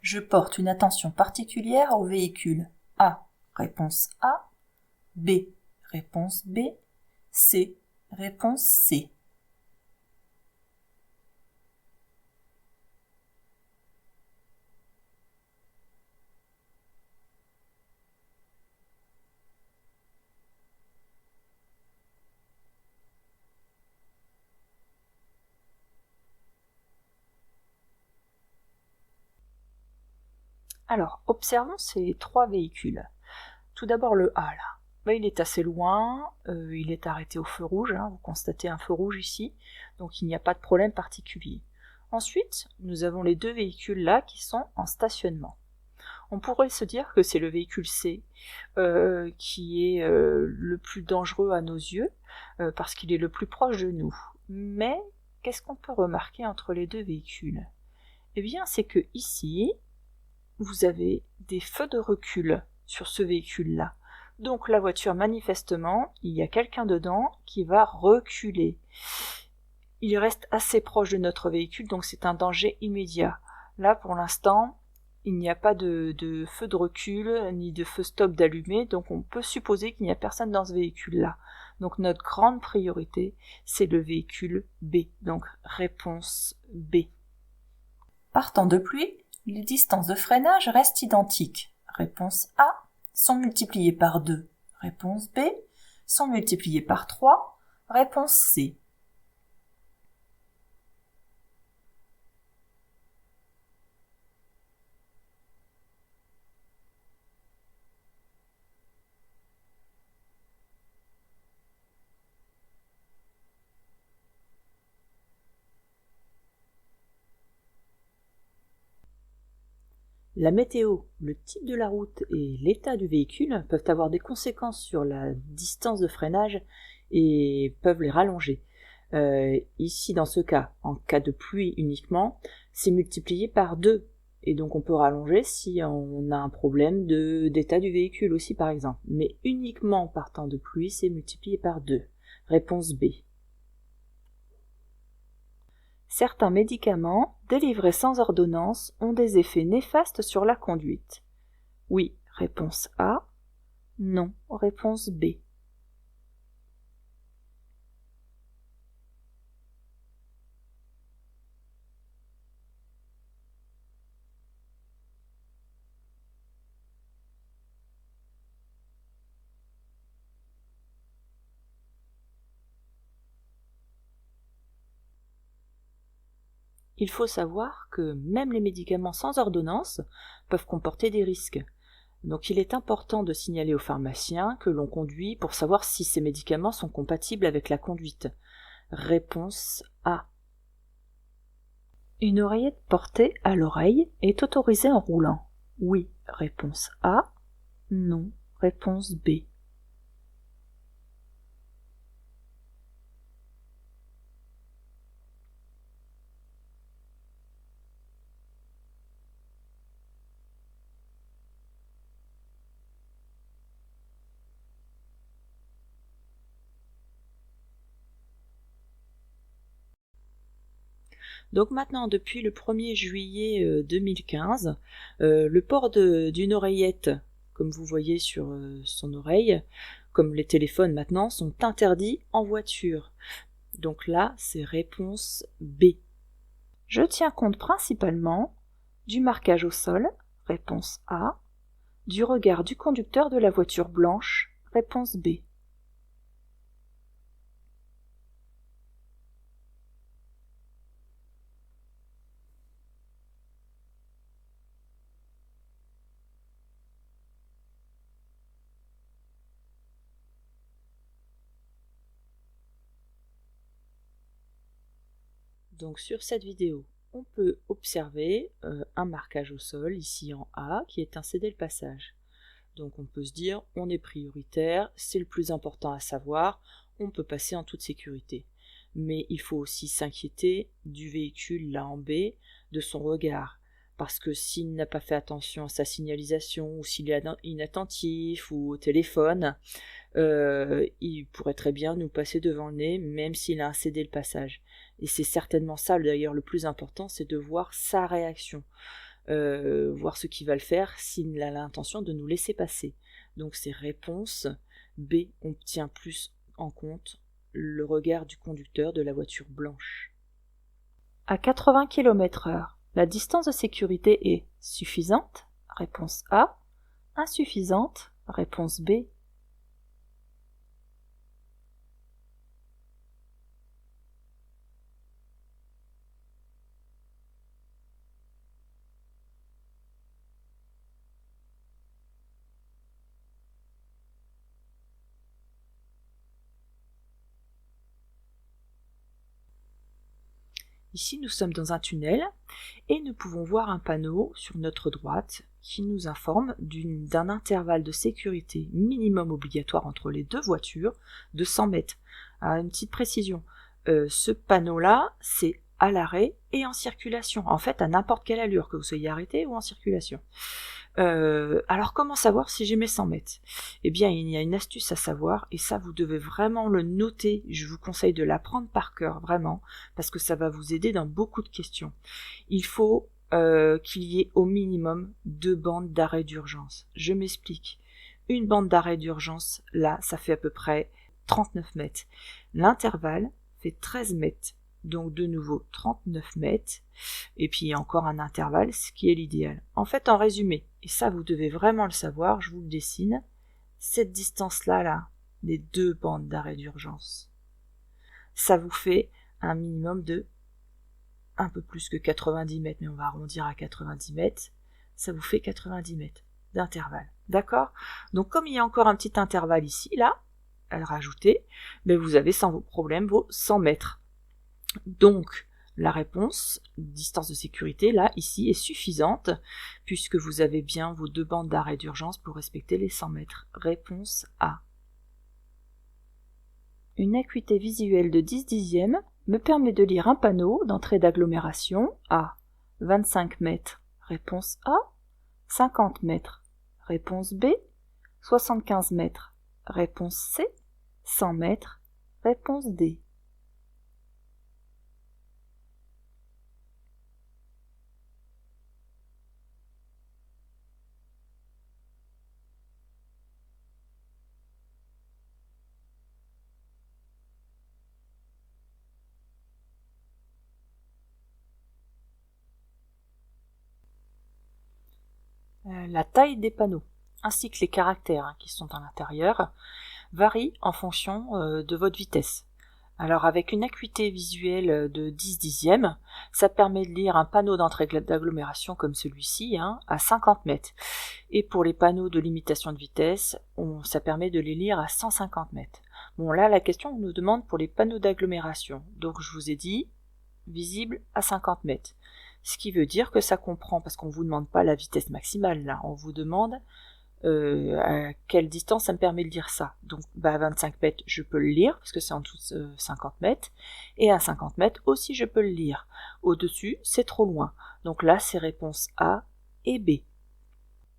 Je porte une attention particulière au véhicule A. Réponse A. B. Réponse B. C. Réponse C. Alors, observons ces trois véhicules. Tout d'abord le A là. Il est assez loin, il est arrêté au feu rouge, vous constatez un feu rouge ici, donc il n'y a pas de problème particulier. Ensuite, nous avons les deux véhicules là qui sont en stationnement. On pourrait se dire que c'est le véhicule C qui est le plus dangereux à nos yeux, parce qu'il est le plus proche de nous. Mais qu'est-ce qu'on peut remarquer entre les deux véhicules ? Eh bien, c'est que ici, vous avez des feux de recul sur ce véhicule-là. Donc la voiture, manifestement, il y a quelqu'un dedans qui va reculer. Il reste assez proche de notre véhicule, donc c'est un danger immédiat. Là, pour l'instant, il n'y a pas de feu de recul, ni de feu stop d'allumé, donc on peut supposer qu'il n'y a personne dans ce véhicule-là. Donc notre grande priorité, c'est le véhicule B. Donc réponse B. Partant de pluie, les distances de freinage restent identiques. Réponse A sont multipliées par 2. Réponse B sont multipliées par 3. Réponse C. La météo, le type de la route et l'état du véhicule peuvent avoir des conséquences sur la distance de freinage et peuvent les rallonger. Ici, dans ce cas, en cas de pluie uniquement, c'est multiplié par 2. Et donc on peut rallonger si on a un problème d'état du véhicule aussi, par exemple. Mais uniquement par temps de pluie, c'est multiplié par 2. Réponse B. Certains médicaments, délivrés sans ordonnance, ont des effets néfastes sur la conduite. Oui, réponse A. Non, réponse B. Il faut savoir que même les médicaments sans ordonnance peuvent comporter des risques. Donc il est important de signaler au pharmacien que l'on conduit pour savoir si ces médicaments sont compatibles avec la conduite. Réponse A. Une oreillette portée à l'oreille est autorisée en roulant. Oui, réponse A. Non, réponse B. Donc maintenant, depuis le 1er juillet 2015, le port d'une oreillette, comme vous voyez sur son oreille, comme les téléphones maintenant, sont interdits en voiture. Donc là, c'est réponse B. Je tiens compte principalement du marquage au sol, réponse A, du regard du conducteur de la voiture blanche, réponse B. Donc sur cette vidéo, on peut observer un marquage au sol, ici en A, qui est un céder le passage. Donc on peut se dire, on est prioritaire, c'est le plus important à savoir, on peut passer en toute sécurité. Mais il faut aussi s'inquiéter du véhicule là en B, de son regard. Parce que s'il n'a pas fait attention à sa signalisation, ou s'il est inattentif, ou au téléphone, il pourrait très bien nous passer devant le nez, même s'il a cédé le passage. Et c'est certainement ça d'ailleurs le plus important, c'est de voir sa réaction. voir ce qu'il va le faire s'il a l'intention de nous laisser passer. Donc c'est réponse B, on tient plus en compte le regard du conducteur de la voiture blanche. À 80 km/h, la distance de sécurité est suffisante, réponse A, insuffisante, réponse B. Ici, nous sommes dans un tunnel et nous pouvons voir un panneau sur notre droite qui nous informe d'un intervalle de sécurité minimum obligatoire entre les deux voitures de 100 mètres. Alors, une petite précision, ce panneau-là, c'est à l'arrêt et en circulation, en fait à n'importe quelle allure, que vous soyez arrêté ou en circulation. Alors comment savoir si j'ai mes 100 mètres? Eh bien il y a une astuce à savoir, et ça vous devez vraiment le noter, je vous conseille de l'apprendre par cœur, vraiment, parce que ça va vous aider dans beaucoup de questions. Il faut qu'il y ait au minimum 2 bandes d'arrêt d'urgence. Je m'explique. Une bande d'arrêt d'urgence, là, ça fait à peu près 39 mètres. L'intervalle fait 13 mètres. Donc de nouveau 39 mètres, et puis encore un intervalle, ce qui est l'idéal. En fait, en résumé, et ça vous devez vraiment le savoir, je vous le dessine, cette distance-là, les 2 bandes d'arrêt d'urgence, ça vous fait un minimum de un peu plus que 90 mètres, mais on va arrondir à 90 mètres, ça vous fait 90 mètres d'intervalle. D'accord? Donc comme il y a encore un petit intervalle ici, là, à le rajouter, ben vous avez sans problème vos 100 mètres. Donc, la réponse, distance de sécurité, là, ici, est suffisante, puisque vous avez bien vos 2 bandes d'arrêt d'urgence pour respecter les 100 mètres. Réponse A. Une acuité visuelle de 10 dixièmes me permet de lire un panneau d'entrée d'agglomération à 25 mètres. Réponse A. 50 mètres. Réponse B. 75 mètres. Réponse C. 100 mètres. Réponse D. La taille des panneaux, ainsi que les caractères qui sont à l'intérieur, varient en fonction de votre vitesse. Alors avec une acuité visuelle de 10 dixièmes, ça permet de lire un panneau d'entrée d'agglomération comme celui-ci à 50 mètres. Et pour les panneaux de limitation de vitesse, ça permet de les lire à 150 mètres. Bon là la question nous demande pour les panneaux d'agglomération. Donc je vous ai dit, visible à 50 mètres. Ce qui veut dire que ça comprend, parce qu'on ne vous demande pas la vitesse maximale là, on vous demande à quelle distance ça me permet de lire ça. Donc à 25 mètres je peux le lire, parce que c'est en dessous de 50 mètres, et à 50 mètres aussi je peux le lire. Au-dessus c'est trop loin. Donc là c'est réponse A et B.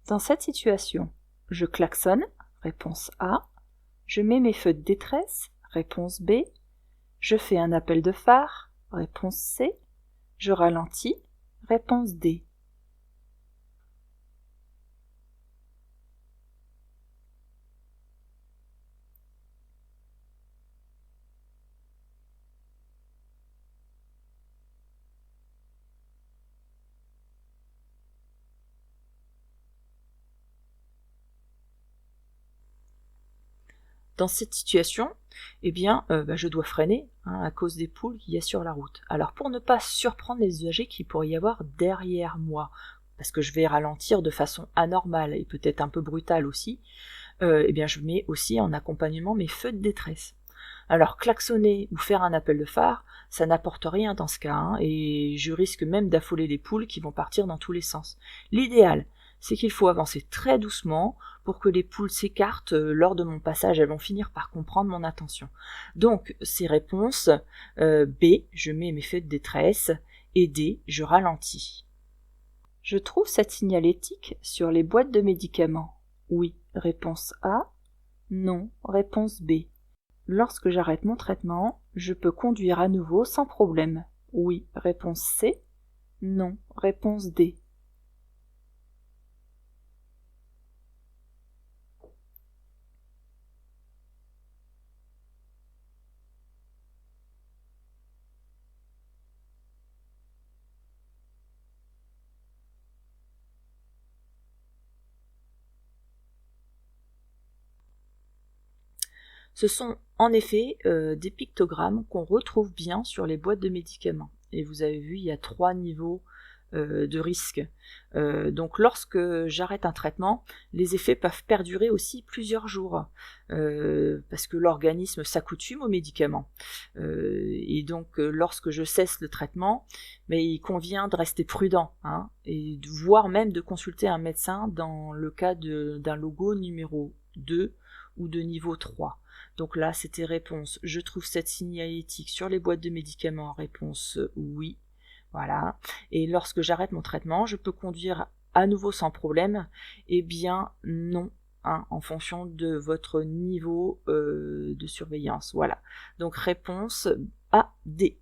Dans cette situation, je klaxonne, réponse A, je mets mes feux de détresse, réponse B, je fais un appel de phare, réponse C, je ralentis, réponse D. Dans cette situation, eh bien, je dois freiner à cause des poules qu'il y a sur la route. Alors pour ne pas surprendre les usagers qu'il pourrait y avoir derrière moi, parce que je vais ralentir de façon anormale et peut-être un peu brutale aussi, eh bien je mets aussi en accompagnement mes feux de détresse. Alors klaxonner ou faire un appel de phare, ça n'apporte rien dans ce cas, et je risque même d'affoler les poules qui vont partir dans tous les sens. L'idéal, c'est qu'il faut avancer très doucement pour que les poules s'écartent lors de mon passage, elles vont finir par comprendre mon intention. Donc, ces réponses, B, je mets mes feux de détresse, et D, je ralentis. Je trouve cette signalétique sur les boîtes de médicaments. Oui, réponse A. Non, réponse B. Lorsque j'arrête mon traitement, je peux conduire à nouveau sans problème. Oui, réponse C. Non, réponse D. Ce sont en effet des pictogrammes qu'on retrouve bien sur les boîtes de médicaments. Et vous avez vu, il y a 3 niveaux de risque. Donc lorsque j'arrête un traitement, les effets peuvent perdurer aussi plusieurs jours, parce que l'organisme s'accoutume aux médicaments. Et donc lorsque je cesse le traitement, mais il convient de rester prudent, hein, et voire même de consulter un médecin dans le cas d'un logo numéro 2 ou de niveau 3. Donc là, c'était réponse, je trouve cette signalétique sur les boîtes de médicaments, réponse oui. Voilà. Et lorsque j'arrête mon traitement, je peux conduire à nouveau sans problème. Eh bien, non, hein, en fonction de votre niveau de surveillance. Voilà. Donc, réponse A, D.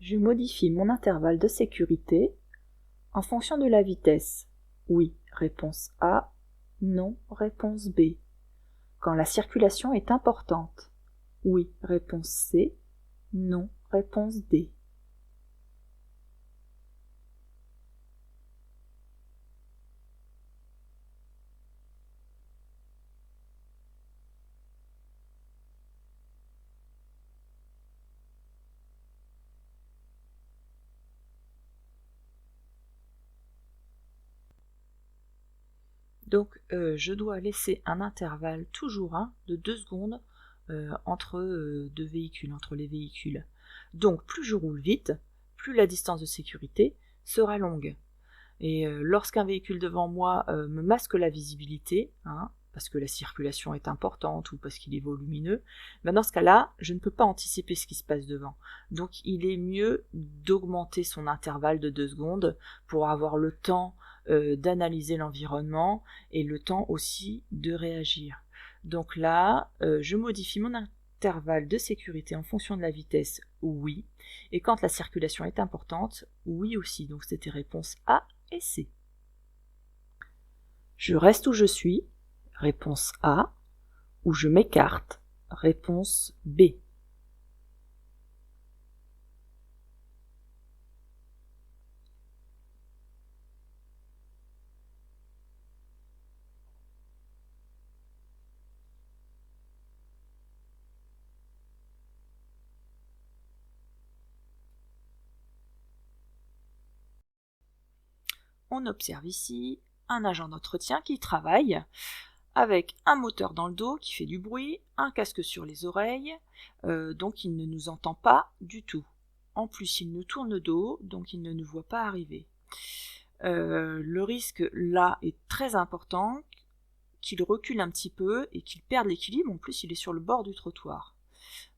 Je modifie mon intervalle de sécurité en fonction de la vitesse. Oui, réponse A. Non, réponse B. Quand la circulation est importante. Oui, réponse C. Non, réponse D. Donc je dois laisser un intervalle toujours de 2 secondes entre deux véhicules, entre les véhicules. Donc plus je roule vite, plus la distance de sécurité sera longue. Et lorsqu'un véhicule devant moi me masque la visibilité, hein, parce que la circulation est importante ou parce qu'il est volumineux, ben dans ce cas-là, je ne peux pas anticiper ce qui se passe devant. Donc il est mieux d'augmenter son intervalle de 2 secondes pour avoir le temps d'analyser l'environnement et le temps aussi de réagir. Donc là, je modifie mon intervalle de sécurité en fonction de la vitesse, oui. Et quand la circulation est importante, oui aussi. Donc c'était réponse A et C. Je reste où je suis, réponse A, ou je m'écarte, réponse B. On observe ici un agent d'entretien qui travaille avec un moteur dans le dos qui fait du bruit, un casque sur les oreilles, donc il ne nous entend pas du tout. En plus, il nous tourne le dos, donc il ne nous voit pas arriver. Le risque là est très important, qu'il recule un petit peu et qu'il perde l'équilibre. En plus, il est sur le bord du trottoir.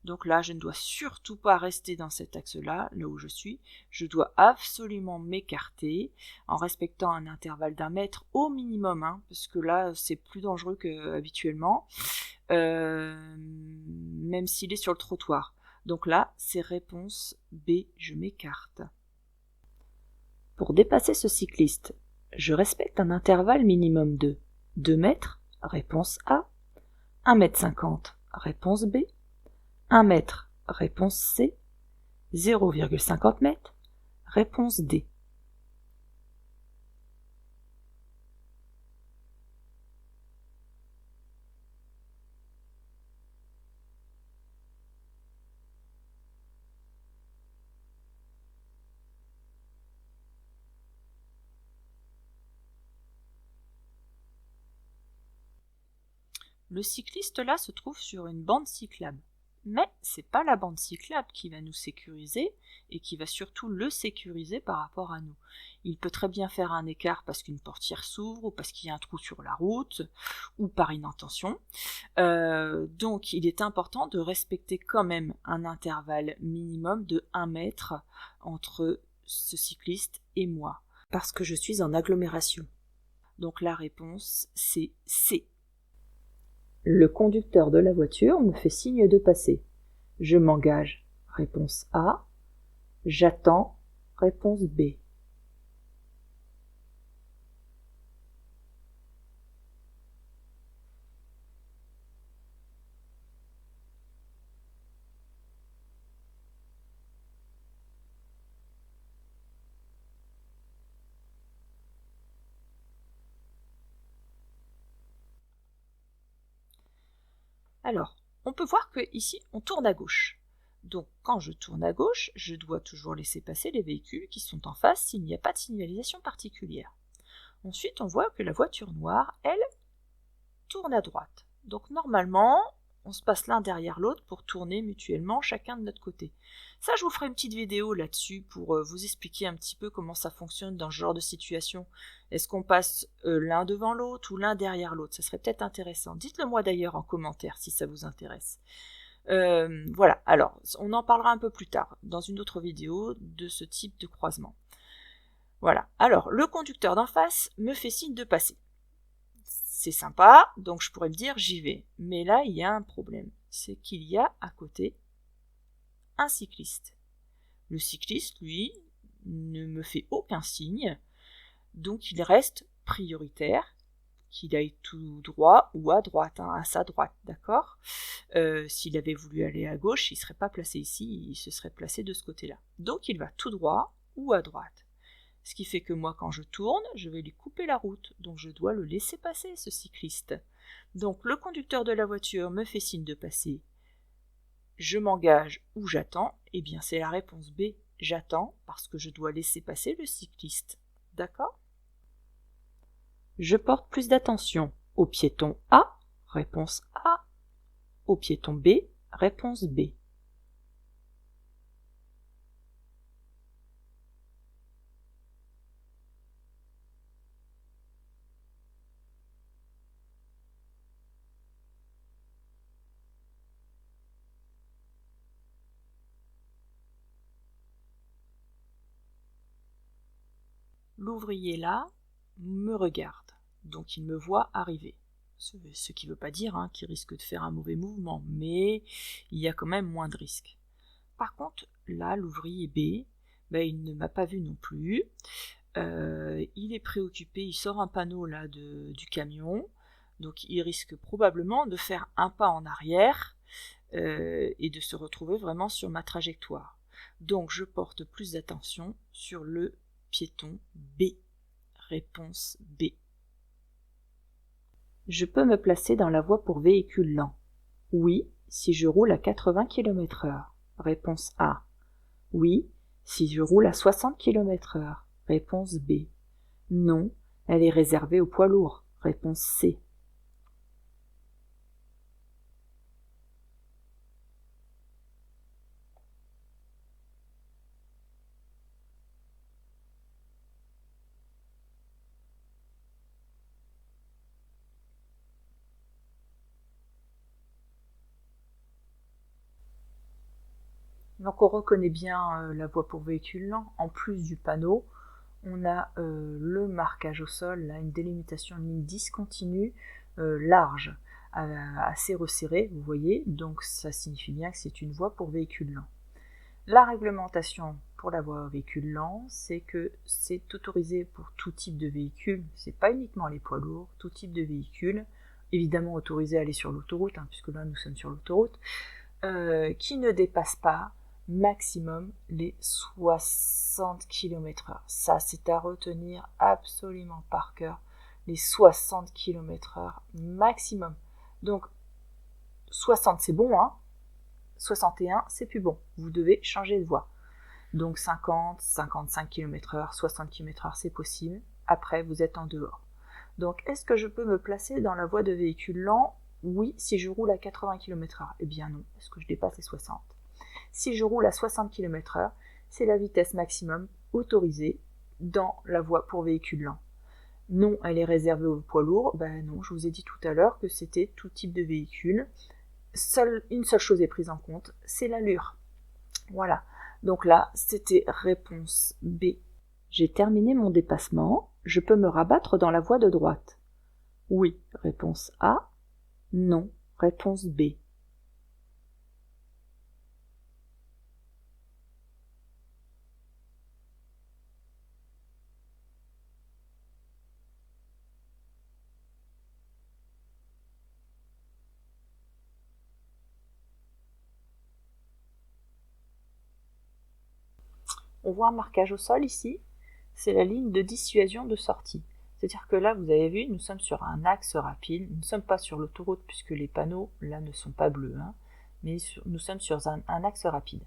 Donc là, je ne dois surtout pas rester dans cet axe-là, là où je suis. Je dois absolument m'écarter en respectant un intervalle d'1 mètre au minimum, hein, parce que là, c'est plus dangereux qu'habituellement, même s'il est sur le trottoir. Donc là, c'est réponse B, je m'écarte. Pour dépasser ce cycliste, je respecte un intervalle minimum de 2 mètres, réponse A, 1 mètre 50, réponse B, 1 mètre, réponse C, 0,50 m, réponse D. Le cycliste là se trouve sur une bande cyclable. Mais c'est pas la bande cyclable qui va nous sécuriser et qui va surtout le sécuriser par rapport à nous. Il peut très bien faire un écart parce qu'une portière s'ouvre ou parce qu'il y a un trou sur la route ou par inattention. Donc il est important de respecter quand même un intervalle minimum de 1 mètre entre ce cycliste et moi parce que je suis en agglomération. Donc la réponse c'est C. Le conducteur de la voiture me fait signe de passer. Je m'engage. Réponse A. J'attends. Réponse B. Alors, on peut voir que ici, on tourne à gauche. Donc, quand je tourne à gauche, je dois toujours laisser passer les véhicules qui sont en face s'il n'y a pas de signalisation particulière. Ensuite, on voit que la voiture noire, elle, tourne à droite. Donc, normalement, on se passe l'un derrière l'autre pour tourner mutuellement chacun de notre côté. Ça, je vous ferai une petite vidéo là-dessus pour vous expliquer un petit peu comment ça fonctionne dans ce genre de situation. Est-ce qu'on passe l'un devant l'autre ou l'un derrière l'autre? Ça serait peut-être intéressant. Dites-le moi d'ailleurs en commentaire si ça vous intéresse. Voilà, alors on en parlera un peu plus tard dans une autre vidéo de ce type de croisement. Voilà, alors le conducteur d'en face me fait signe de passer. C'est sympa, donc je pourrais me dire j'y vais. Mais là, il y a un problème, c'est qu'il y a à côté un cycliste. Le cycliste, lui, ne me fait aucun signe, donc il reste prioritaire, qu'il aille tout droit ou à droite, à sa droite, d'accord? S'il avait voulu aller à gauche, il ne serait pas placé ici, il se serait placé de ce côté-là. Donc il va tout droit ou à droite. Ce qui fait que moi, quand je tourne, je vais lui couper la route, donc je dois le laisser passer, ce cycliste. Donc le conducteur de la voiture me fait signe de passer. Je m'engage ou j'attends. Eh bien, c'est la réponse B. J'attends parce que je dois laisser passer le cycliste. D'accord? Je porte plus d'attention au piéton A. Réponse A. Au piéton B. Réponse B. L'ouvrier là me regarde, donc il me voit arriver. Ce qui ne veut pas dire qu'il risque de faire un mauvais mouvement, mais il y a quand même moins de risques. Par contre, là, l'ouvrier B, il ne m'a pas vu non plus. Il est préoccupé, il sort un panneau là du camion, donc il risque probablement de faire un pas en arrière et de se retrouver vraiment sur ma trajectoire. Donc je porte plus d'attention sur le piéton B. Réponse B. Je peux me placer dans la voie pour véhicule lent. Oui, si je roule à 80 km/h. Réponse A. Oui, si je roule à 60 km/h. Réponse B. Non, elle est réservée aux poids lourds. Réponse C. Donc on reconnaît bien la voie pour véhicule lent. En plus du panneau, on a le marquage au sol, là, une délimitation de ligne discontinue large, assez resserrée, vous voyez, donc ça signifie bien que c'est une voie pour véhicule lent. La réglementation pour la voie véhicule lent, c'est que c'est autorisé pour tout type de véhicule, c'est pas uniquement les poids lourds, tout type de véhicule, évidemment autorisé à aller sur l'autoroute, puisque là nous sommes sur l'autoroute, qui ne dépasse pas maximum les 60 km/h. Ça, c'est à retenir absolument par cœur. Les 60 km/h maximum. Donc, 60 c'est bon, 61 c'est plus bon. Vous devez changer de voie. Donc 50, 55 km/h, 60 km/h c'est possible. Après, vous êtes en dehors. Donc, est-ce que je peux me placer dans la voie de véhicule lent? Oui, si je roule à 80 km/h. Eh bien non, parce que je dépasse les 60. Si je roule à 60 km/h, c'est la vitesse maximum autorisée dans la voie pour véhicule lent. Non, elle est réservée aux poids lourds. Non, je vous ai dit tout à l'heure que c'était tout type de véhicule. Une seule chose est prise en compte, c'est l'allure. Voilà. Donc là, c'était réponse B. J'ai terminé mon dépassement. Je peux me rabattre dans la voie de droite. Oui, réponse A. Non, réponse B. On voit un marquage au sol ici, c'est la ligne de dissuasion de sortie. C'est-à-dire que là, vous avez vu, nous sommes sur un axe rapide, nous ne sommes pas sur l'autoroute puisque les panneaux, là, ne sont pas bleus, hein, mais nous sommes sur un axe rapide.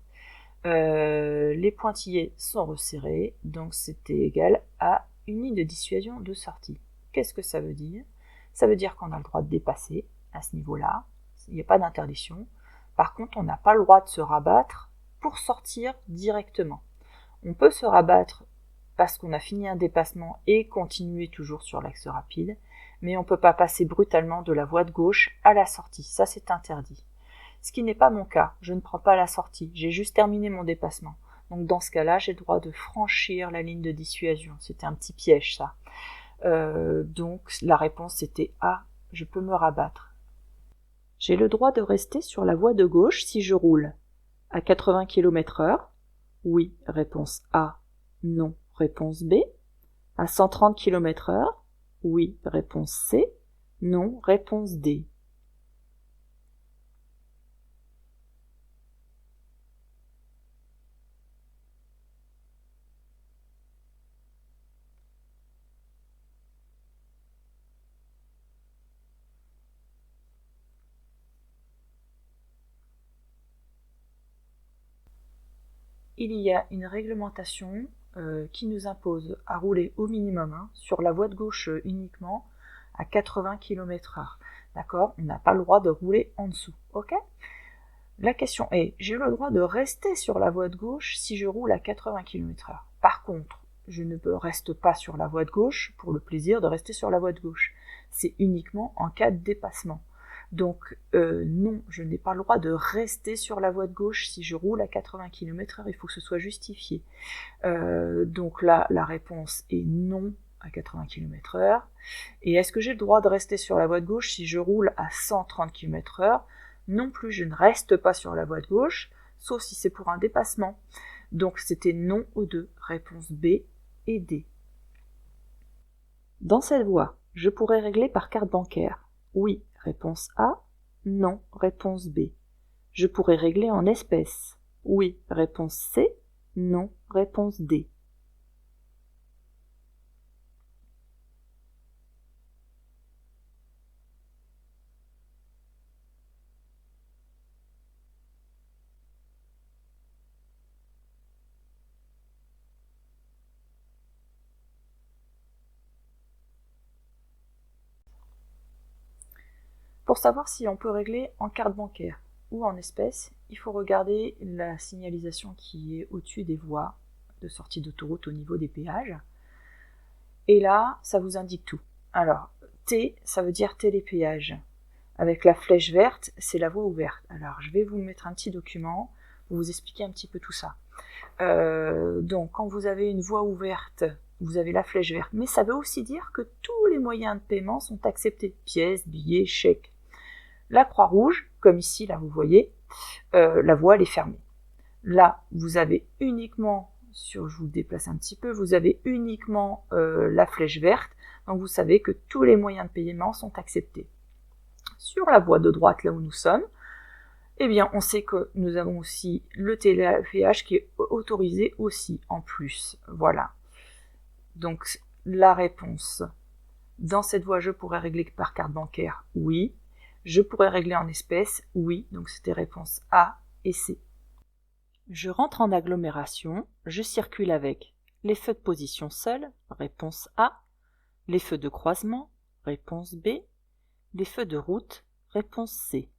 Les pointillés sont resserrés, donc c'était égal à une ligne de dissuasion de sortie. Qu'est-ce que ça veut dire? Ça veut dire qu'on a le droit de dépasser à ce niveau-là, il n'y a pas d'interdiction. Par contre, on n'a pas le droit de se rabattre pour sortir directement. On peut se rabattre parce qu'on a fini un dépassement et continuer toujours sur l'axe rapide, mais on ne peut pas passer brutalement de la voie de gauche à la sortie, ça c'est interdit. Ce qui n'est pas mon cas, je ne prends pas la sortie, j'ai juste terminé mon dépassement. Donc dans ce cas-là, j'ai le droit de franchir la ligne de dissuasion, c'était un petit piège ça. Donc la réponse c'était A, je peux me rabattre. J'ai le droit de rester sur la voie de gauche si je roule à 80 km/h. Oui, réponse A. Non, réponse B. À 130 km/h. Oui, réponse C. Non, réponse D. Il y a une réglementation qui nous impose à rouler au minimum sur la voie de gauche uniquement à 80 km/h. D'accord? On n'a pas le droit de rouler en dessous. Ok? La question est, j'ai le droit de rester sur la voie de gauche si je roule à 80 km/h. Par contre, je ne reste pas sur la voie de gauche pour le plaisir de rester sur la voie de gauche. C'est uniquement en cas de dépassement. Donc non, je n'ai pas le droit de rester sur la voie de gauche si je roule à 80 km/h, il faut que ce soit justifié. Donc là, la réponse est non à 80 km/h. Et est-ce que j'ai le droit de rester sur la voie de gauche si je roule à 130 km/h? Non plus, je ne reste pas sur la voie de gauche, sauf si c'est pour un dépassement. Donc c'était non aux deux, réponse B et D. Dans cette voie, je pourrais régler par carte bancaire. Oui, réponse A. Non, réponse B. Je pourrais régler en espèces. Oui, réponse C. Non, réponse D. Pour savoir si on peut régler en carte bancaire ou en espèces, il faut regarder la signalisation qui est au-dessus des voies de sortie d'autoroute au niveau des péages. Et là, ça vous indique tout. Alors, T, ça veut dire télépéage. Avec la flèche verte, c'est la voie ouverte. Alors, je vais vous mettre un petit document pour vous expliquer un petit peu tout ça. Donc, quand vous avez une voie ouverte, vous avez la flèche verte. Mais ça veut aussi dire que tous les moyens de paiement sont acceptés. Pièces, billets, chèques. La croix rouge, comme ici, là, vous voyez, la voie, elle est fermée. Là, vous avez uniquement, je vous déplace un petit peu, vous avez uniquement la flèche verte. Donc, vous savez que tous les moyens de paiement sont acceptés. Sur la voie de droite, là où nous sommes, eh bien, on sait que nous avons aussi le télépéage qui est autorisé aussi en plus. Voilà. Donc, la réponse, dans cette voie, je pourrais régler par carte bancaire, oui. Je pourrais régler en espèces, oui. Donc, c'était réponse A et C. Je rentre en agglomération, je circule avec les feux de position seuls, réponse A. Les feux de croisement, réponse B. Les feux de route, réponse C.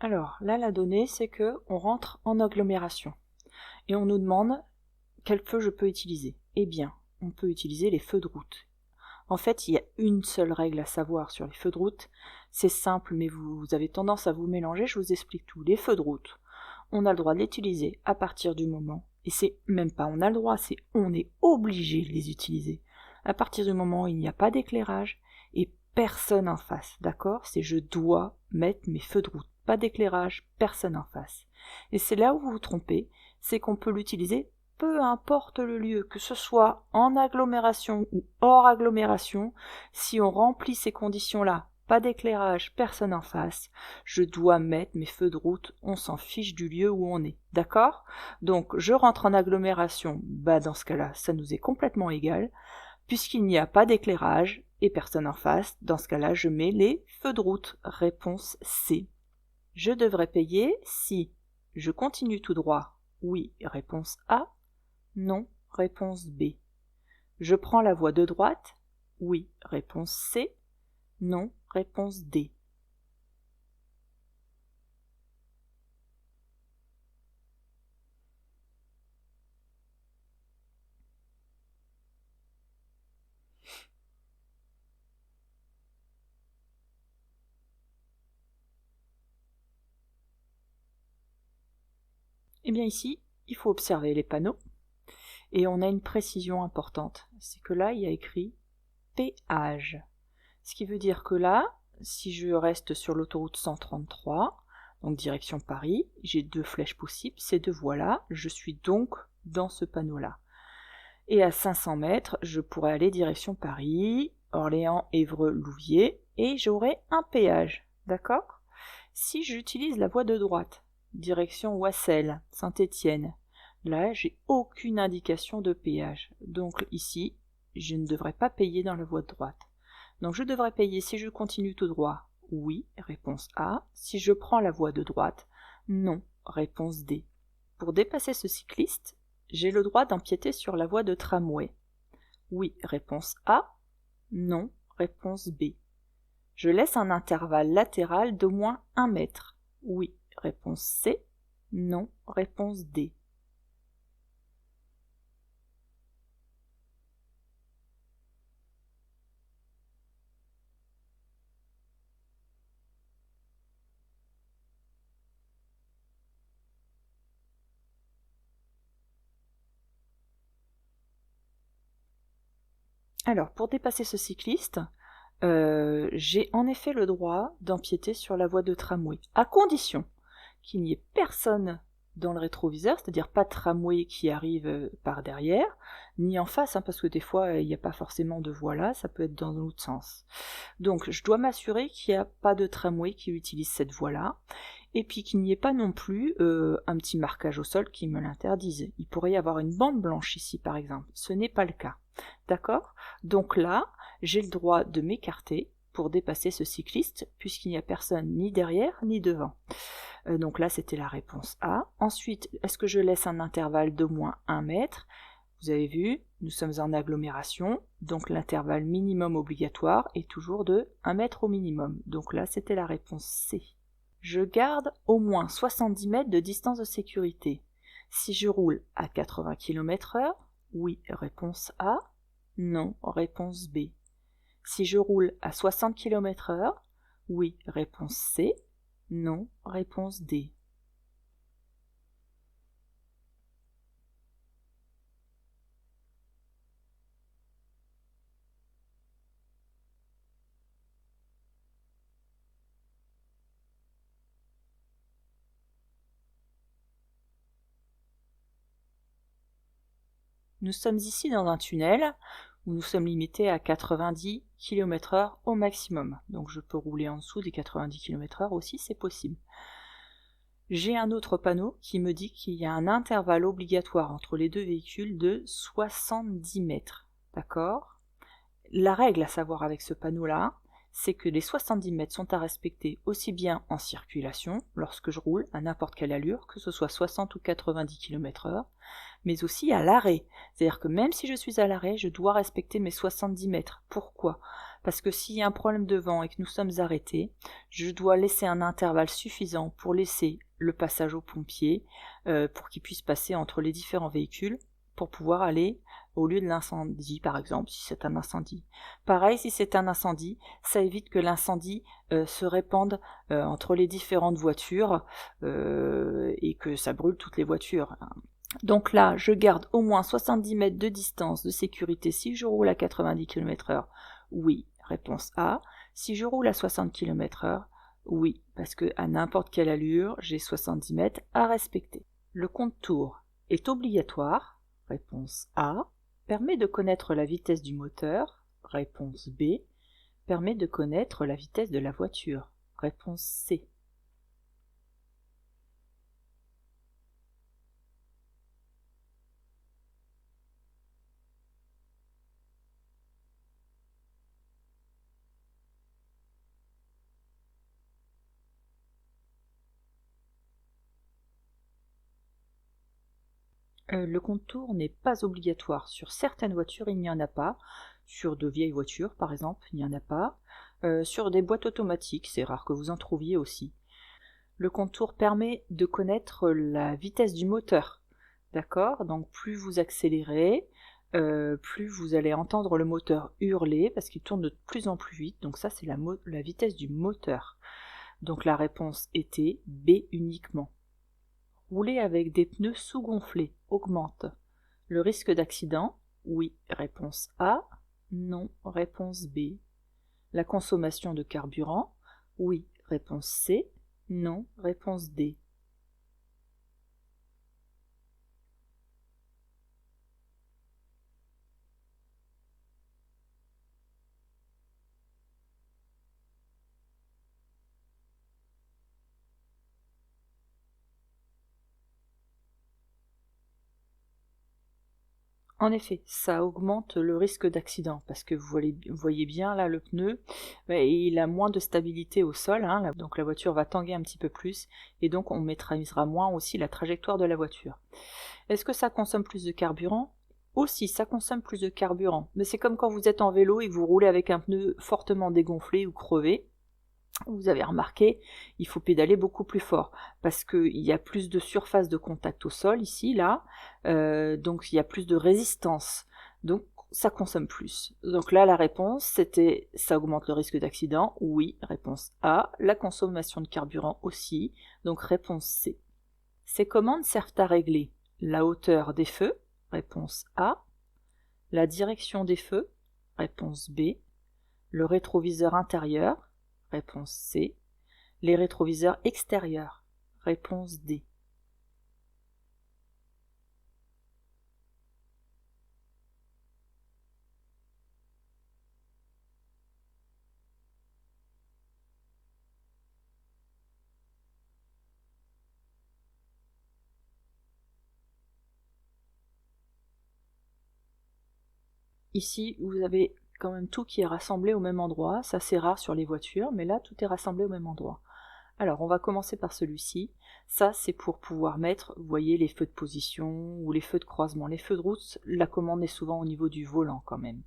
Alors, là, la donnée, c'est que on rentre en agglomération et on nous demande quel feu je peux utiliser. Eh bien, on peut utiliser les feux de route. En fait, il y a une seule règle à savoir sur les feux de route. C'est simple, mais vous avez tendance à vous mélanger. Je vous explique tout. Les feux de route, on a le droit de l'utiliser à partir du moment, et c'est même pas on a le droit, c'est on est obligé de les utiliser. À partir du moment où il n'y a pas d'éclairage et personne en face, d'accord? C'est je dois mettre mes feux de route. Pas d'éclairage, personne en face. Et c'est là où vous vous trompez, c'est qu'on peut l'utiliser peu importe le lieu, que ce soit en agglomération ou hors agglomération. Si on remplit ces conditions-là, pas d'éclairage, personne en face, je dois mettre mes feux de route, on s'en fiche du lieu où on est, d'accord? Donc je rentre en agglomération, dans ce cas-là, ça nous est complètement égal, puisqu'il n'y a pas d'éclairage et personne en face, dans ce cas-là, je mets les feux de route. Réponse C. Je devrais payer si je continue tout droit. Oui, réponse A. Non, réponse B. Je prends la voie de droite. Oui, réponse C. Non, réponse D. Eh bien ici, il faut observer les panneaux. Et on a une précision importante. C'est que là, il y a écrit péage. Ce qui veut dire que là, si je reste sur l'autoroute 133, donc direction Paris, j'ai 2 flèches possibles, ces 2 voies-là, je suis donc dans ce panneau-là. Et à 500 mètres, je pourrais aller direction Paris, Orléans, Évreux, Louviers, et j'aurai un péage, d'accord? Si j'utilise la voie de droite, direction Oissel, Saint-Étienne, là, j'ai aucune indication de péage. Donc ici, je ne devrais pas payer dans la voie de droite. Donc je devrais payer si je continue tout droit. Oui, réponse A. Si je prends la voie de droite, non, réponse D. Pour dépasser ce cycliste, j'ai le droit d'empiéter sur la voie de tramway. Oui, réponse A. Non, réponse B. Je laisse un intervalle latéral d'au moins 1 mètre. Oui, réponse C. Non, réponse D. Alors, pour dépasser ce cycliste, j'ai en effet le droit d'empiéter sur la voie de tramway, à condition qu'il n'y ait personne dans le rétroviseur, c'est-à-dire pas de tramway qui arrive par derrière, ni en face, parce que des fois il n'y a pas forcément de voie là, ça peut être dans l'autre sens. Donc je dois m'assurer qu'il n'y a pas de tramway qui utilise cette voie-là, et puis qu'il n'y ait pas non plus un petit marquage au sol qui me l'interdise. Il pourrait y avoir une bande blanche ici par exemple, ce n'est pas le cas. D'accord? Donc là, j'ai le droit de m'écarter pour dépasser ce cycliste, puisqu'il n'y a personne ni derrière ni devant. Donc là, c'était la réponse A. Ensuite, est-ce que je laisse un intervalle d'au moins 1 mètre? Vous avez vu, nous sommes en agglomération, donc l'intervalle minimum obligatoire est toujours de 1 mètre au minimum. Donc là, c'était la réponse C. Je garde au moins 70 mètres de distance de sécurité. Si je roule à 80 km/h, oui, réponse A. Non, réponse B. Si je roule à 60 km/h, oui, réponse C. Non, réponse D. Nous sommes ici dans un tunnel où nous sommes limités à 90 km/h au maximum. Donc je peux rouler en dessous des 90 km/h aussi, c'est possible. J'ai un autre panneau qui me dit qu'il y a un intervalle obligatoire entre les 2 véhicules de 70 mètres. D'accord? La règle à savoir avec ce panneau-là, c'est que les 70 mètres sont à respecter aussi bien en circulation, lorsque je roule à n'importe quelle allure, que ce soit 60 ou 90 km/h, mais aussi à l'arrêt. C'est-à-dire que même si je suis à l'arrêt, je dois respecter mes 70 mètres. Pourquoi? Parce que s'il y a un problème de vent et que nous sommes arrêtés, je dois laisser un intervalle suffisant pour laisser le passage aux pompiers, pour qu'ils puissent passer entre les différents véhicules, pour pouvoir aller au lieu de l'incendie, par exemple, si c'est un incendie. Pareil, si c'est un incendie, ça évite que l'incendie se répande entre les différentes voitures et que ça brûle toutes les voitures. Donc là, je garde au moins 70 mètres de distance de sécurité si je roule à 90 km/h. Oui, réponse A. Si je roule à 60 km/h, oui, parce que à n'importe quelle allure, j'ai 70 mètres à respecter. Le contour est obligatoire, réponse A, permet de connaître la vitesse du moteur, réponse B, permet de connaître la vitesse de la voiture, réponse C. Le contour n'est pas obligatoire. Sur certaines voitures, il n'y en a pas. Sur de vieilles voitures, par exemple, il n'y en a pas. Sur des boîtes automatiques, c'est rare que vous en trouviez aussi. Le contour permet de connaître la vitesse du moteur. D'accord? Donc plus vous accélérez, plus vous allez entendre le moteur hurler parce qu'il tourne de plus en plus vite. Donc ça, c'est la vitesse du moteur. Donc la réponse était B uniquement. Rouler avec des pneus sous-gonflés augmente le risque d'accident? Oui, réponse A. Non, réponse B. La consommation de carburant? Oui, réponse C. Non, réponse D. En effet, ça augmente le risque d'accident parce que vous voyez bien là le pneu, il a moins de stabilité au sol, hein, donc la voiture va tanguer un petit peu plus et donc on maîtrisera moins aussi la trajectoire de la voiture. Est-ce que ça consomme plus de carburant? Aussi, ça consomme plus de carburant, mais c'est comme quand vous êtes en vélo et que vous roulez avec un pneu fortement dégonflé ou crevé. Vous avez remarqué, il faut pédaler beaucoup plus fort parce qu'il y a plus de surface de contact au sol ici, là, donc il y a plus de résistance, donc ça consomme plus. Donc là, la réponse, c'était ça augmente le risque d'accident, oui, réponse A, la consommation de carburant aussi, donc réponse C. Ces commandes servent à régler la hauteur des feux, réponse A, la direction des feux, réponse B, le rétroviseur intérieur, réponse C. Les rétroviseurs extérieurs, réponse D. Ici, vous avez quand même tout qui est rassemblé au même endroit. Ça, c'est rare sur les voitures, mais là, tout est rassemblé au même endroit. Alors, on va commencer par celui-ci. Ça, c'est pour pouvoir mettre, vous voyez, les feux de position ou les feux de croisement. Les feux de route, la commande est souvent au niveau du volant quand même.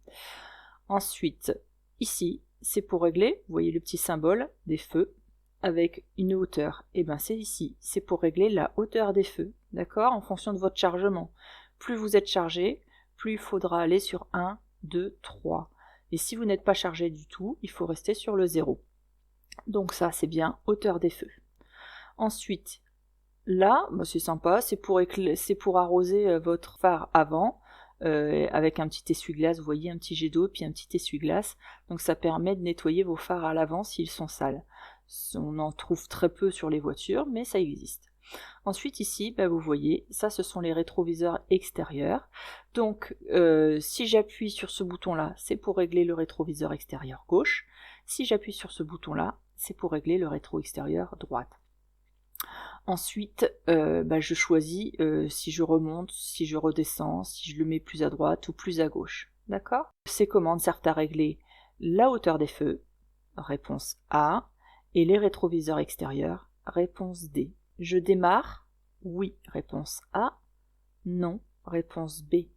Ensuite, ici, c'est pour régler, vous voyez le petit symbole des feux avec une hauteur. Et bien, c'est ici, c'est pour régler la hauteur des feux, d'accord, en fonction de votre chargement. Plus vous êtes chargé, plus il faudra aller sur 1, 2, 3. Et si vous n'êtes pas chargé du tout, il faut rester sur le 0. Donc ça, c'est bien, hauteur des feux. Ensuite, là, bah c'est sympa, c'est pour arroser votre phare avant, avec un petit essuie-glace, vous voyez, un petit jet d'eau, puis un petit essuie-glace. Donc ça permet de nettoyer vos phares à l'avant s'ils sont sales. On en trouve très peu sur les voitures, mais ça existe. Ensuite ici, bah, vous voyez, ça ce sont les rétroviseurs extérieurs. Donc si j'appuie sur ce bouton-là, c'est pour régler le rétroviseur extérieur gauche. Si j'appuie sur ce bouton-là, c'est pour régler le rétro extérieur droite. Ensuite, je choisis si je remonte, si je redescends, si je le mets plus à droite ou plus à gauche. D'accord? Ces commandes servent à régler la hauteur des feux, réponse A, et les rétroviseurs extérieurs, réponse D. Je démarre? Oui, réponse A. Non, réponse B.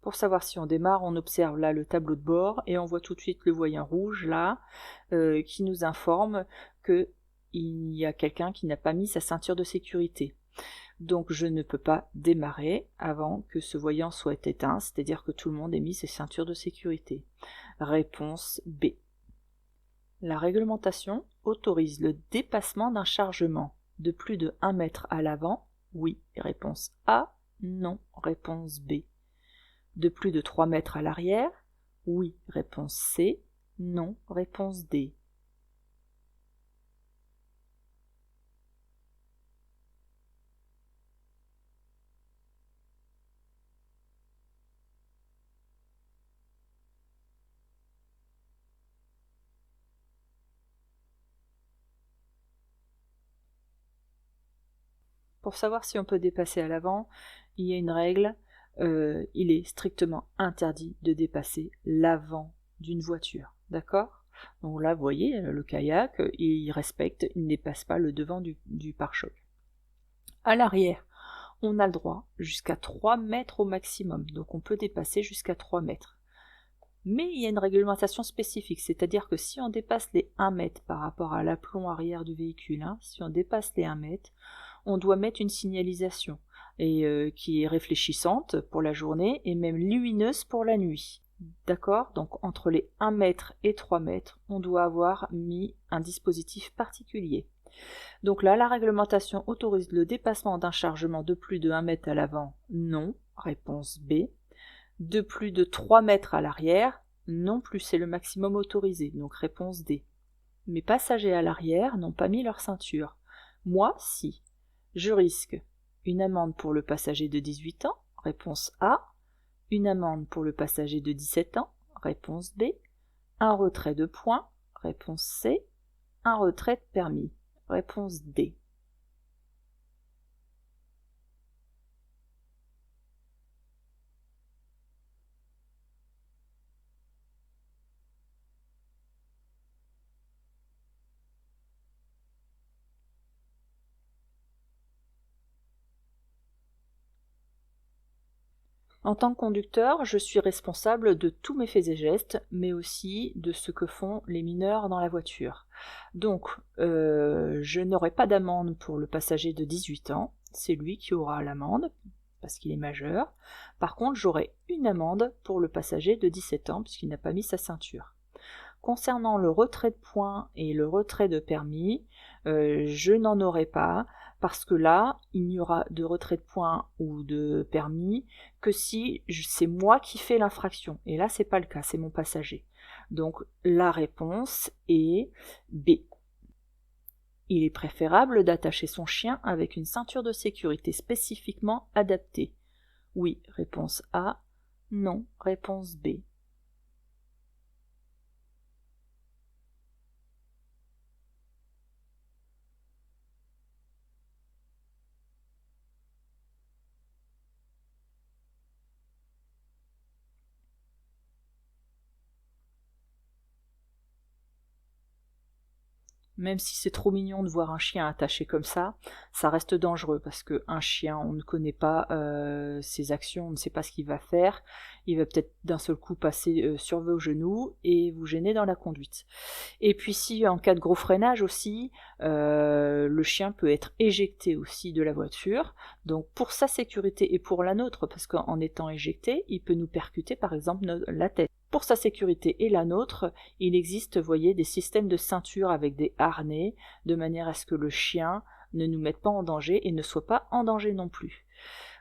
Pour savoir si on démarre, on observe là le tableau de bord et on voit tout de suite le voyant rouge là qui nous informe qu'il y a quelqu'un qui n'a pas mis sa ceinture de sécurité. Donc je ne peux pas démarrer avant que ce voyant soit éteint, c'est-à-dire que tout le monde ait mis ses ceintures de sécurité. Réponse B. La réglementation autorise le dépassement d'un chargement de plus de 1 mètre à l'avant, oui, réponse A, non, réponse B. De plus de 3 mètres à l'arrière, oui, réponse C, non, réponse D. Pour savoir si on peut dépasser à l'avant, il y a une règle, il est strictement interdit de dépasser l'avant d'une voiture, d'accord? Donc là, vous voyez, le kayak, il respecte, il ne dépasse pas le devant du pare-choc. À l'arrière, on a le droit jusqu'à 3 mètres au maximum, donc on peut dépasser jusqu'à 3 mètres. Mais il y a une réglementation spécifique, c'est-à-dire que si on dépasse les 1 mètre par rapport à l'aplomb arrière du véhicule, si on dépasse les 1 mètre, on doit mettre une signalisation qui est réfléchissante pour la journée et même lumineuse pour la nuit. D'accord? Donc entre les 1 mètre et 3 mètres, on doit avoir mis un dispositif particulier. Donc là, la réglementation autorise le dépassement d'un chargement de plus de 1 mètre à l'avant, non, réponse B. De plus de 3 mètres à l'arrière, non plus, c'est le maximum autorisé, donc réponse D. Mes passagers à l'arrière n'ont pas mis leur ceinture. Moi, si. Je risque une amende pour le passager de 18 ans, réponse A, une amende pour le passager de 17 ans, réponse B, un retrait de points, réponse C, un retrait de permis, réponse D. En tant que conducteur, je suis responsable de tous mes faits et gestes, mais aussi de ce que font les mineurs dans la voiture. Donc, je n'aurai pas d'amende pour le passager de 18 ans, c'est lui qui aura l'amende, parce qu'il est majeur. Par contre, j'aurai une amende pour le passager de 17 ans, puisqu'il n'a pas mis sa ceinture. Concernant le retrait de points et le retrait de permis, je n'en aurai pas, parce que là, il n'y aura de retrait de points ou de permis que si c'est moi qui fais l'infraction. Et là, c'est pas le cas, c'est mon passager. Donc la réponse est B. Il est préférable d'attacher son chien avec une ceinture de sécurité spécifiquement adaptée. Oui, réponse A. Non, réponse B. Même si c'est trop mignon de voir un chien attaché comme ça reste dangereux parce qu'un chien, on ne connaît pas ses actions, on ne sait pas ce qu'il va faire. Il va peut-être d'un seul coup passer sur vos genoux et vous gêner dans la conduite. Et puis si en cas de gros freinage aussi, le chien peut être éjecté aussi de la voiture. Donc pour sa sécurité et pour la nôtre, parce qu'en étant éjecté, il peut nous percuter par exemple la tête. Pour sa sécurité et la nôtre, il existe, vous voyez, des systèmes de ceinture avec des harnais, de manière à ce que le chien ne nous mette pas en danger et ne soit pas en danger non plus.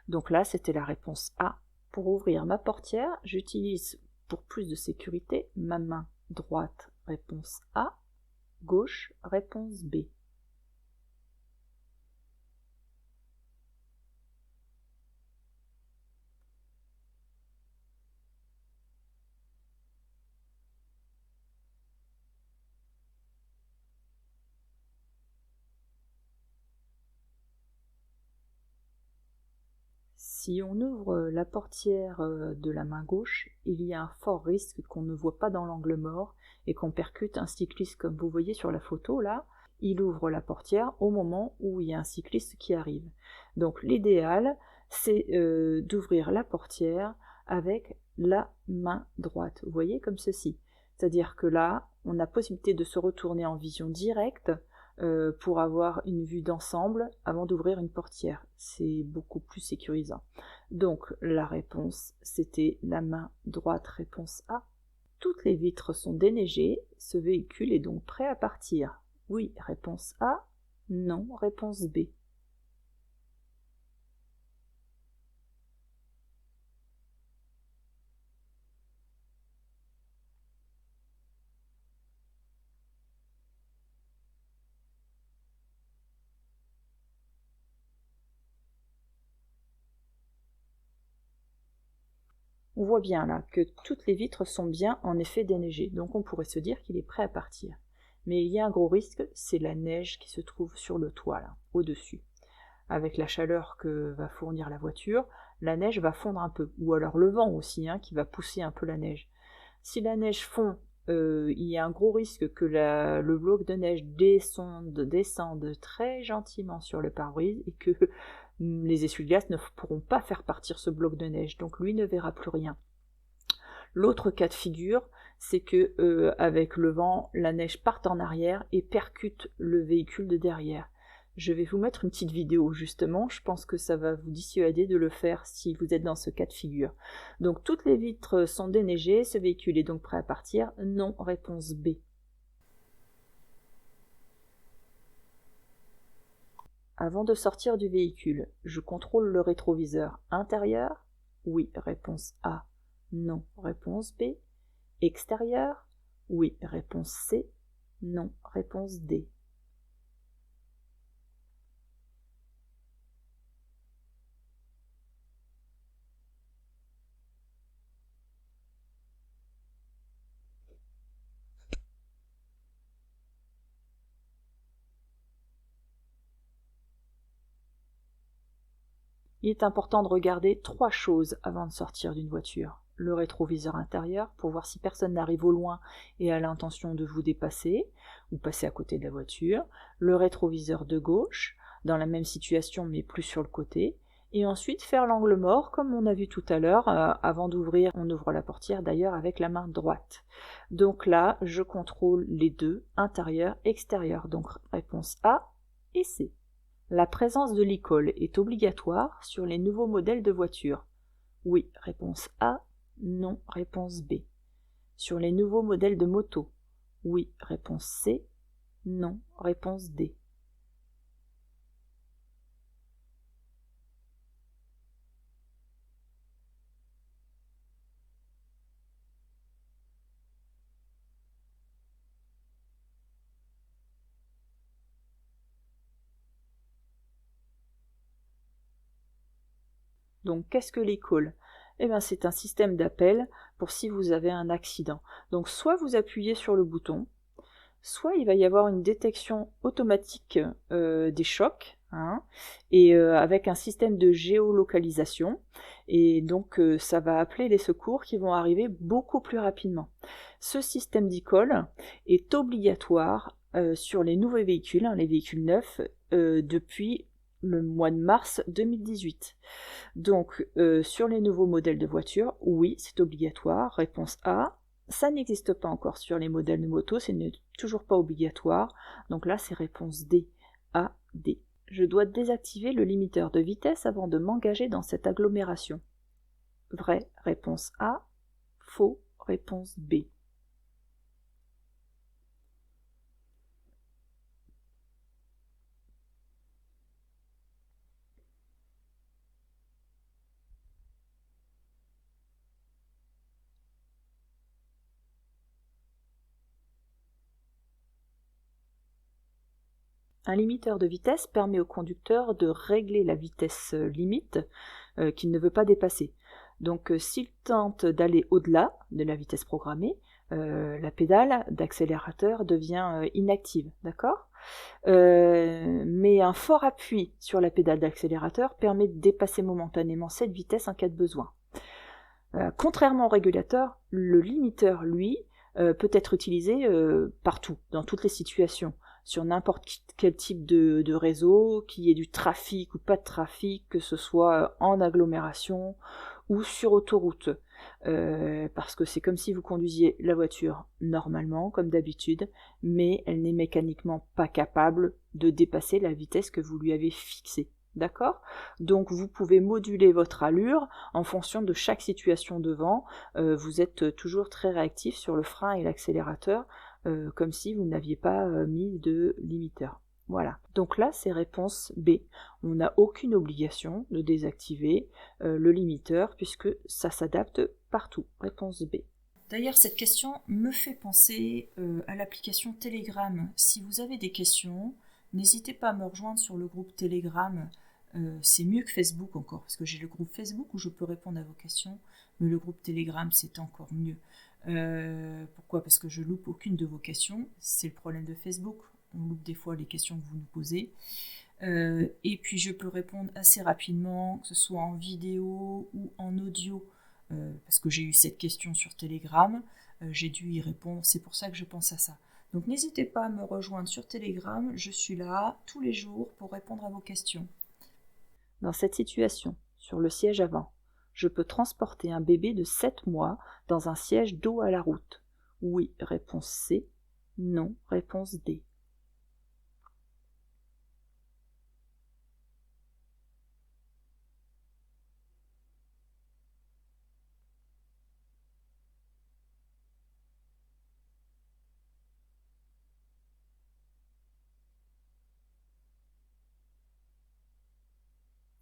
Donc là, c'était la réponse A. Pour ouvrir ma portière, j'utilise pour plus de sécurité ma main droite, réponse A, gauche, réponse B. Si on ouvre la portière de la main gauche, il y a un fort risque qu'on ne voit pas dans l'angle mort et qu'on percute un cycliste comme vous voyez sur la photo là. Il ouvre la portière au moment où il y a un cycliste qui arrive. Donc l'idéal, c'est d'ouvrir la portière avec la main droite. Vous voyez comme ceci. C'est-à-dire que là, on a possibilité de se retourner en vision directe pour avoir une vue d'ensemble avant d'ouvrir une portière. C'est beaucoup plus sécurisant. Donc la réponse, c'était la main droite, réponse A. Toutes les vitres sont déneigées, ce véhicule est donc prêt à partir. Oui, réponse A. Non, réponse B. On voit bien là que toutes les vitres sont bien en effet déneigées, donc on pourrait se dire qu'il est prêt à partir. Mais il y a un gros risque, c'est la neige qui se trouve sur le toit là, au-dessus. Avec la chaleur que va fournir la voiture, la neige va fondre un peu, ou alors le vent aussi, qui va pousser un peu la neige. Si la neige fond, il y a un gros risque que le bloc de neige descende très gentiment sur le pare-brise et que les essuie-glaces ne pourront pas faire partir ce bloc de neige, donc lui ne verra plus rien. L'autre cas de figure, c'est que avec le vent, la neige parte en arrière et percute le véhicule de derrière. Je vais vous mettre une petite vidéo justement, je pense que ça va vous dissuader de le faire si vous êtes dans ce cas de figure. Donc toutes les vitres sont déneigées, ce véhicule est donc prêt à partir. Non, réponse B. Avant de sortir du véhicule, je contrôle le rétroviseur intérieur. Oui, réponse A. Non, réponse B. Extérieur. Oui, réponse C. Non, réponse D. Il est important de regarder 3 choses avant de sortir d'une voiture. Le rétroviseur intérieur pour voir si personne n'arrive au loin et a l'intention de vous dépasser ou passer à côté de la voiture. Le rétroviseur de gauche, dans la même situation mais plus sur le côté. Et ensuite faire l'angle mort comme on a vu tout à l'heure. Avant d'ouvrir, on ouvre la portière d'ailleurs avec la main droite. Donc là, je contrôle les deux, intérieur, extérieur. Donc réponse A et C. La présence de l'e-call est obligatoire sur les nouveaux modèles de voitures. Oui, réponse A. Non, réponse B. Sur les nouveaux modèles de moto. Oui, réponse C. Non, réponse D. Donc, qu'est-ce que l'e-call ? Eh bien, c'est un système d'appel pour si vous avez un accident. Donc, soit vous appuyez sur le bouton, soit il va y avoir une détection automatique des chocs, et avec un système de géolocalisation. Et donc, ça va appeler les secours qui vont arriver beaucoup plus rapidement. Ce système d'e-call est obligatoire sur les nouveaux véhicules, les véhicules neufs, depuis le mois de mars 2018. Donc, sur les nouveaux modèles de voitures, oui, c'est obligatoire. Réponse A. Ça n'existe pas encore sur les modèles de moto, c'est toujours pas obligatoire. Donc là, c'est réponse D. A, D. Je dois désactiver le limiteur de vitesse avant de m'engager dans cette agglomération. Vrai, réponse A. Faux, réponse B. Un limiteur de vitesse permet au conducteur de régler la vitesse limite qu'il ne veut pas dépasser. Donc s'il tente d'aller au-delà de la vitesse programmée, la pédale d'accélérateur devient inactive, d'accord ? Mais un fort appui sur la pédale d'accélérateur permet de dépasser momentanément cette vitesse en cas de besoin. Contrairement au régulateur, le limiteur, lui, peut être utilisé partout, dans toutes les situations, sur n'importe quel type de réseau, qu'il y ait du trafic ou pas de trafic, que ce soit en agglomération ou sur autoroute. Parce que c'est comme si vous conduisiez la voiture normalement, comme d'habitude, mais elle n'est mécaniquement pas capable de dépasser la vitesse que vous lui avez fixée. D'accord? Donc vous pouvez moduler votre allure en fonction de chaque situation devant. Vous êtes toujours très réactif sur le frein et l'accélérateur, comme si vous n'aviez pas mis de limiteur. Voilà. Donc là, c'est réponse B. On n'a aucune obligation de désactiver le limiteur puisque ça s'adapte partout. Réponse B. D'ailleurs, cette question me fait penser à l'application Telegram. Si vous avez des questions, n'hésitez pas à me rejoindre sur le groupe Telegram. C'est mieux que Facebook encore, parce que j'ai le groupe Facebook où je peux répondre à vos questions, mais le groupe Telegram, c'est encore mieux. Pourquoi? Parce que je loupe aucune de vos questions. C'est le problème de Facebook. On loupe des fois les questions que vous nous posez. Et puis je peux répondre assez rapidement, que ce soit en vidéo ou en audio, parce que j'ai eu cette question sur Telegram, j'ai dû y répondre, c'est pour ça que je pense à ça. Donc n'hésitez pas à me rejoindre sur Telegram, je suis là tous les jours pour répondre à vos questions. Dans cette situation, sur le siège avant, je peux transporter un bébé de 7 mois dans un siège dos à la route. Oui, réponse C. Non, réponse D.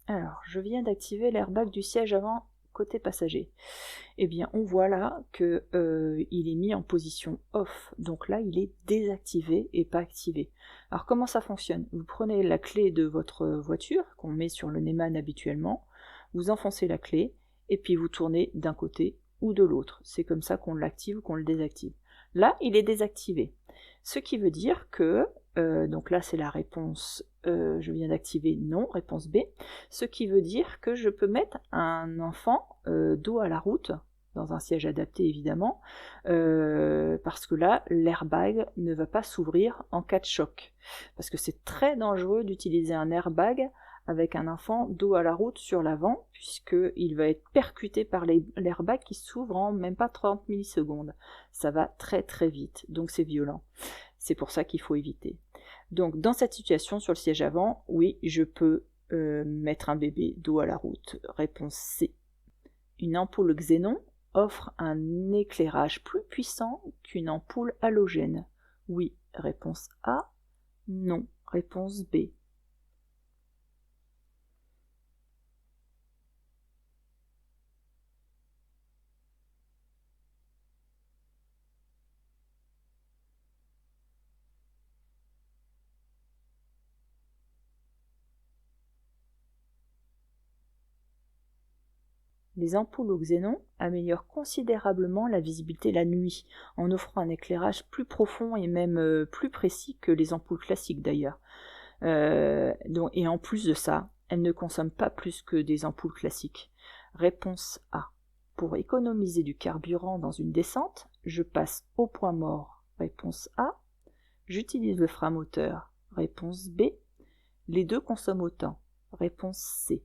Alors, je viens d'activer l'airbag du siège avant côté passager. Eh bien, on voit là que il est mis en position off. Donc là, il est désactivé et pas activé. Alors, comment ça fonctionne? Vous prenez la clé de votre voiture, qu'on met sur le Neyman habituellement, vous enfoncez la clé, et puis vous tournez d'un côté ou de l'autre. C'est comme ça qu'on l'active ou qu'on le désactive. Là, il est désactivé. Ce qui veut dire que, donc là c'est la réponse, je viens d'activer non, réponse B, ce qui veut dire que je peux mettre un enfant dos à la route, dans un siège adapté évidemment, parce que là l'airbag ne va pas s'ouvrir en cas de choc. Parce que c'est très dangereux d'utiliser un airbag avec un enfant dos à la route sur l'avant, puisqu'il va être percuté par l'airbag qui s'ouvre en même pas 30 millisecondes. Ça va très très vite, donc c'est violent. C'est pour ça qu'il faut éviter. Donc dans cette situation, sur le siège avant, oui, je peux mettre un bébé dos à la route. Réponse C. Une ampoule xénon offre un éclairage plus puissant qu'une ampoule halogène. Oui, réponse A. Non, réponse B. Les ampoules au xénon améliorent considérablement la visibilité la nuit, en offrant un éclairage plus profond et même plus précis que les ampoules classiques d'ailleurs. Et en plus de ça, elles ne consomment pas plus que des ampoules classiques. Réponse A. Pour économiser du carburant dans une descente, je passe au point mort. Réponse A. J'utilise le frein moteur. Réponse B. Les deux consomment autant. Réponse C.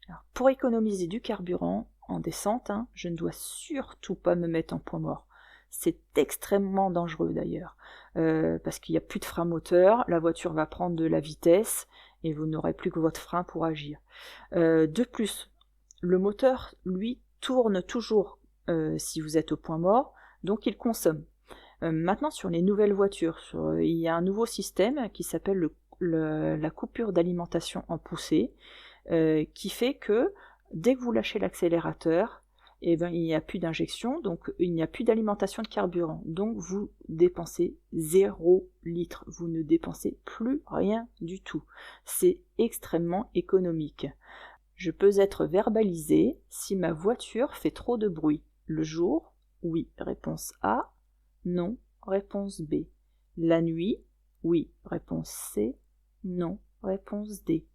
Alors, pour économiser du carburant en descente, je ne dois surtout pas me mettre en point mort. C'est extrêmement dangereux d'ailleurs, parce qu'il n'y a plus de frein moteur, la voiture va prendre de la vitesse et vous n'aurez plus que votre frein pour agir. De plus, le moteur, lui, tourne toujours si vous êtes au point mort, donc il consomme. Maintenant, sur les nouvelles voitures, il y a un nouveau système qui s'appelle la coupure d'alimentation en poussée, qui fait que dès que vous lâchez l'accélérateur, il n'y a plus d'injection, donc il n'y a plus d'alimentation de carburant. Donc vous dépensez 0 litre, vous ne dépensez plus rien du tout. C'est extrêmement économique. Je peux être verbalisé si ma voiture fait trop de bruit. Le jour, oui, réponse A. Non, réponse B. La nuit, oui, réponse C. Non, réponse D.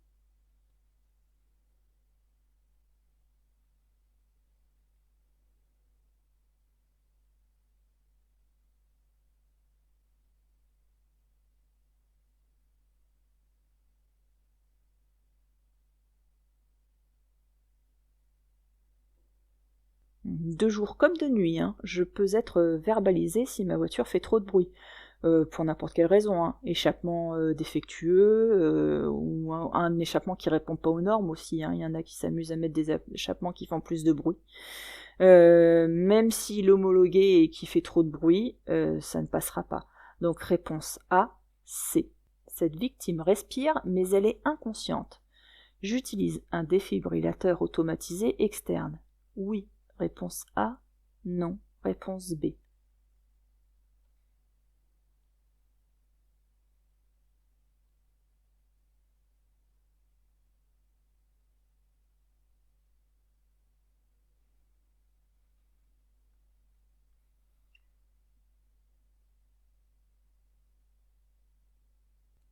de jour comme de nuit, hein, je peux être verbalisée si ma voiture fait trop de bruit. Pour n'importe quelle raison, hein. Échappement défectueux, ou un échappement qui répond pas aux normes aussi, hein. Il y en a qui s'amusent à mettre des échappements qui font plus de bruit. Même s'il est homologué et qui fait trop de bruit, ça ne passera pas. Donc réponse A, C. Cette victime respire, mais elle est inconsciente. J'utilise un défibrillateur automatisé externe. Oui, réponse A. Non, réponse B.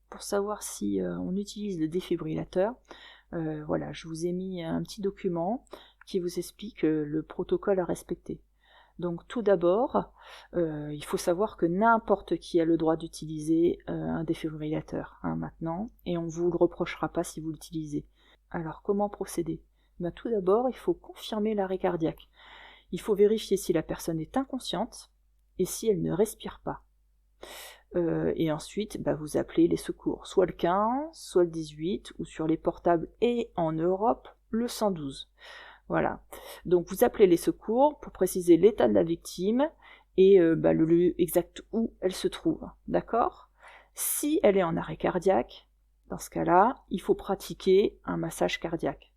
Pour savoir si on utilise le défibrillateur, voilà, je vous ai mis un petit document qui vous explique le protocole à respecter. Donc tout d'abord, il faut savoir que n'importe qui a le droit d'utiliser un défibrillateur maintenant, et on ne vous le reprochera pas si vous l'utilisez. Alors comment procéder? Tout d'abord, il faut confirmer l'arrêt cardiaque. Il faut vérifier si la personne est inconsciente et si elle ne respire pas. Et ensuite, vous appelez les secours, soit le 15, soit le 18, ou sur les portables et en Europe, le 112. Voilà. Donc vous appelez les secours pour préciser l'état de la victime et le lieu exact où elle se trouve. D'accord? Si elle est en arrêt cardiaque, dans ce cas-là, il faut pratiquer un massage cardiaque.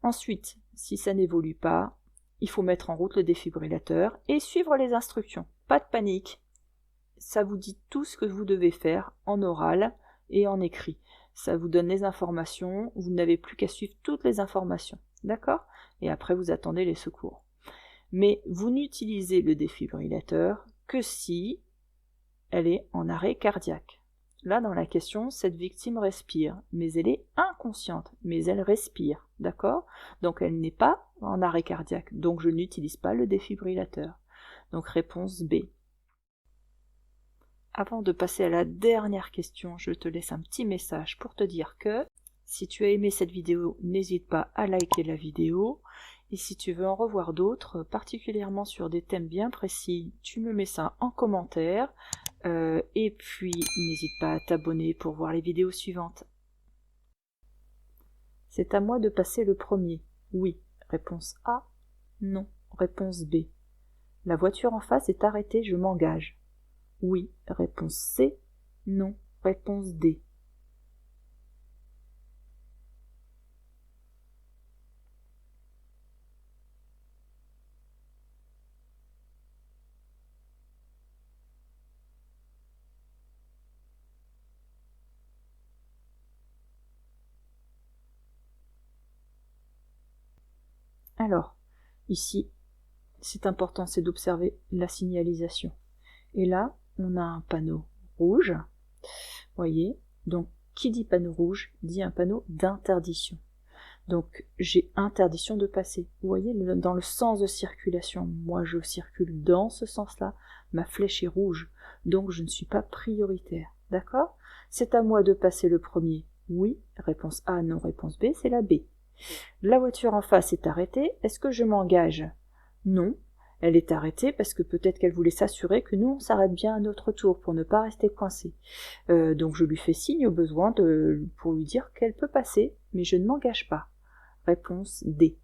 Ensuite, si ça n'évolue pas, il faut mettre en route le défibrillateur et suivre les instructions. Pas de panique. Ça vous dit tout ce que vous devez faire en oral et en écrit. Ça vous donne les informations, vous n'avez plus qu'à suivre toutes les informations. D'accord? Et après, vous attendez les secours. Mais vous n'utilisez le défibrillateur que si elle est en arrêt cardiaque. Là, dans la question, cette victime respire, mais elle est inconsciente, mais elle respire. D'accord? Donc, elle n'est pas en arrêt cardiaque. Donc, je n'utilise pas le défibrillateur. Donc, réponse B. Avant de passer à la dernière question, je te laisse un petit message pour te dire que si tu as aimé cette vidéo, n'hésite pas à liker la vidéo. Et si tu veux en revoir d'autres, particulièrement sur des thèmes bien précis, tu me mets ça en commentaire. Et puis, n'hésite pas à t'abonner pour voir les vidéos suivantes. C'est à moi de passer le premier. Oui. Réponse A. Non. Réponse B. La voiture en face est arrêtée, je m'engage. Oui. Réponse C. Non. Réponse D. Alors, ici, c'est important, c'est d'observer la signalisation. Et là, on a un panneau rouge, voyez, donc qui dit panneau rouge dit un panneau d'interdiction. Donc j'ai interdiction de passer. Vous voyez, dans le sens de circulation, moi je circule dans ce sens-là, ma flèche est rouge, donc je ne suis pas prioritaire. D'accord? C'est à moi de passer le premier. Oui, réponse A, non, réponse B, c'est la B. La voiture en face est arrêtée, est-ce que je m'engage? Non. Elle est arrêtée parce que peut-être qu'elle voulait s'assurer que nous on s'arrête bien à notre tour pour ne pas rester coincé. Donc je lui fais signe au besoin pour lui dire qu'elle peut passer, mais je ne m'engage pas. Réponse D.